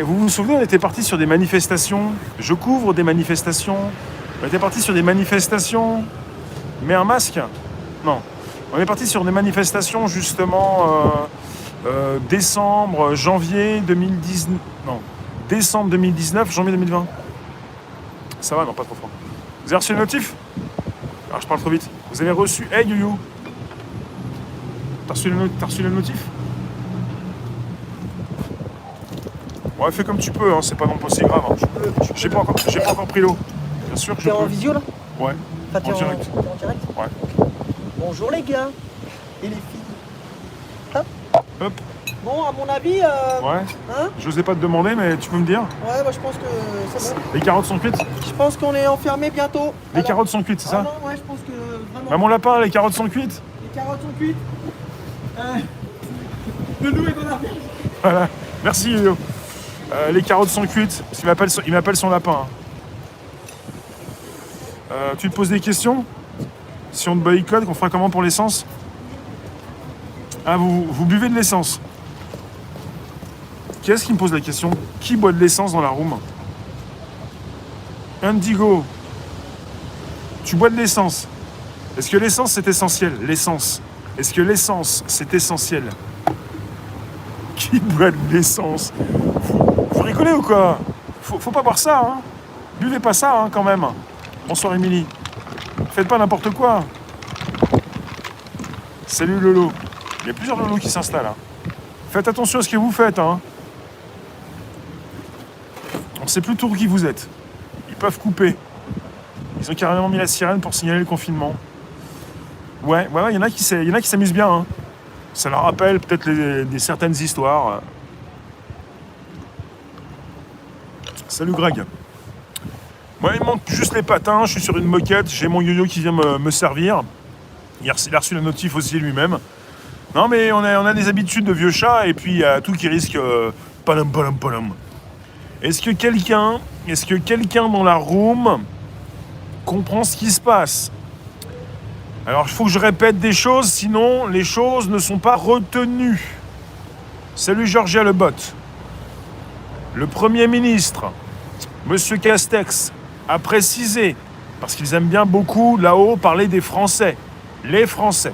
vous vous souvenez, on était parti sur des manifestations. Je couvre des manifestations. On était parti sur des manifestations. Mets un masque? Non. On est parti sur des manifestations justement décembre, janvier 2019. Non. Décembre 2019, janvier 2020. Ça va, non, pas trop fort. Vous avez reçu le notif? Alors je parle trop vite. Vous avez reçu... Hey Youyou, t'as reçu le notif? Ouais, fais comme tu peux, hein, c'est pas non plus si grave. Hein. J'ai pas encore pris l'eau. Bien sûr que je T'es peux. en visio là? Ouais. Enfin, t'es En direct. t'es en direct? Ouais. Ok. Bonjour les gars et les filles. Hop. Bon, à mon avis, Ouais. hein? J'osais pas te demander, mais tu peux me dire? Ouais, bah, je pense que c'est bon. Les carottes sont cuites? Je pense qu'on est enfermé bientôt. Les carottes sont cuites, c'est ça? Non, ouais, je pense que vraiment. Bah mon lapin, les carottes sont cuites? Les carottes sont cuites. Le loup est en affaire. Voilà. Merci Yoyo. Les carottes sont cuites. Parce qu'il m'appelle son lapin. Tu te poses des questions? Si on te boycotte, qu'on fera comment pour l'essence? Ah, vous buvez de l'essence? Qui est-ce qui me pose la question? Qui boit de l'essence dans la room? Indigo. Tu bois de l'essence. Est-ce que l'essence c'est essentiel? L'essence. Est-ce que l'essence c'est essentiel? Qui boit de l'essence? Vous rigolez ou quoi? Faut pas boire ça, hein? Buvez pas ça, hein, quand même. Bonsoir, Émilie. Faites pas n'importe quoi. Salut, Lolo. Il y a plusieurs Lolos qui s'installent. Hein. Faites attention à ce que vous faites, hein. On sait plus trop qui vous êtes. Ils peuvent couper. Ils ont carrément mis la sirène pour signaler le confinement. Ouais, il y en a qui s'amusent bien, hein. Ça leur rappelle peut-être certaines histoires. Salut Greg. Moi, il me manque juste les patins. Je suis sur une moquette. J'ai mon yo-yo qui vient me servir. Il a reçu la notif aussi lui-même. Non, mais on a des habitudes de vieux chats et puis il y a tout qui risque... Palam. Est-ce que quelqu'un dans la room comprend ce qui se passe? Alors, il faut que je répète des choses, sinon les choses ne sont pas retenues. Salut Georgia Lebot. Le Premier ministre, Monsieur Castex, a précisé, parce qu'ils aiment bien beaucoup là-haut parler des Français, les Français.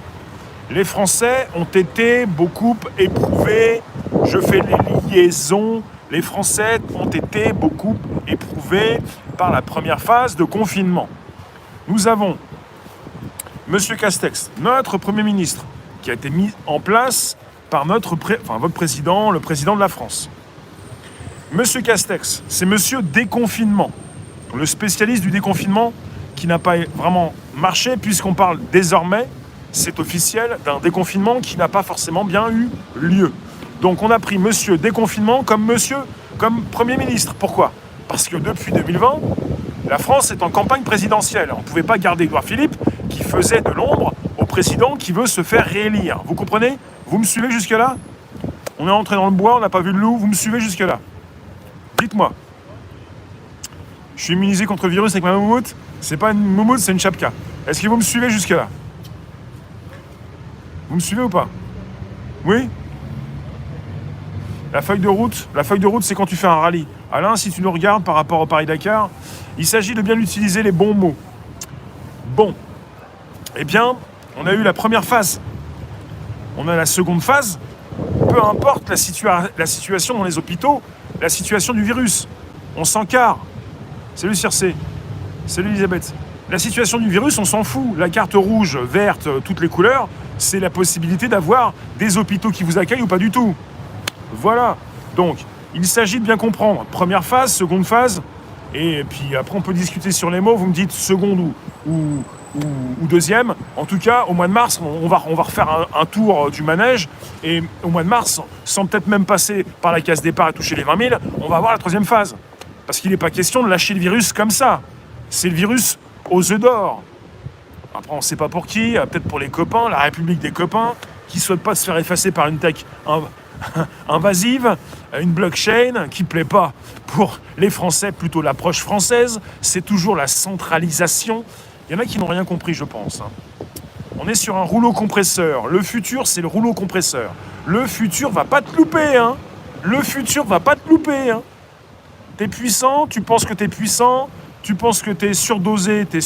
Les Français ont été beaucoup éprouvés, je fais les liaisons, les Français ont été beaucoup éprouvés par la première phase de confinement. Nous avons Monsieur Castex, notre Premier ministre, qui a été mis en place par votre président, le président de la France. Monsieur Castex, c'est Monsieur Déconfinement, le spécialiste du déconfinement qui n'a pas vraiment marché puisqu'on parle désormais, c'est officiel, d'un déconfinement qui n'a pas forcément bien eu lieu. Donc on a pris Monsieur Déconfinement comme Premier ministre. Pourquoi? Parce que depuis 2020, la France est en campagne présidentielle. On ne pouvait pas garder Édouard Philippe qui faisait de l'ombre au président qui veut se faire réélire. Vous comprenez? Vous me suivez jusque-là? On est entré dans le bois, on n'a pas vu de loup, vous me suivez jusque-là? Dites-moi. Je suis immunisé contre le virus avec ma moumoute. C'est pas une moumoute, c'est une chapka. Est-ce que vous me suivez jusque-là? Vous me suivez ou pas? Oui? La feuille de route, c'est quand tu fais un rallye. Alain, si tu nous regardes par rapport au Paris-Dakar, il s'agit de bien utiliser les bons mots. Bon. Eh bien, on a eu la première phase. On a la seconde phase. Peu importe la situation dans les hôpitaux, la situation du virus. On s'encarre. Salut Circé. Salut Elisabeth. La situation du virus, on s'en fout. La carte rouge, verte, toutes les couleurs, c'est la possibilité d'avoir des hôpitaux qui vous accueillent ou pas du tout. Voilà. Donc, il s'agit de bien comprendre. Première phase, seconde phase. Et puis après, on peut discuter sur les mots. Vous me dites seconde ou deuxième. En tout cas, au mois de mars, on va refaire un tour du manège. Et au mois de mars, sans peut-être même passer par la case départ et toucher les 20 000, on va avoir la troisième phase. Parce qu'il n'est pas question de lâcher le virus comme ça. C'est le virus aux œufs d'or. Après, on ne sait pas pour qui. Peut-être pour les copains, la République des copains, qui ne souhaitent pas se faire effacer par une tech invasive, une blockchain qui ne plaît pas pour les Français, plutôt l'approche française. C'est toujours la centralisation. Il y en a qui n'ont rien compris, je pense. On est sur un rouleau compresseur. Le futur, c'est le rouleau compresseur. Le futur va pas te louper, hein. Le futur va pas te louper. Hein. T'es puissant, tu penses que t'es puissant, tu penses que t'es surdosé, t'es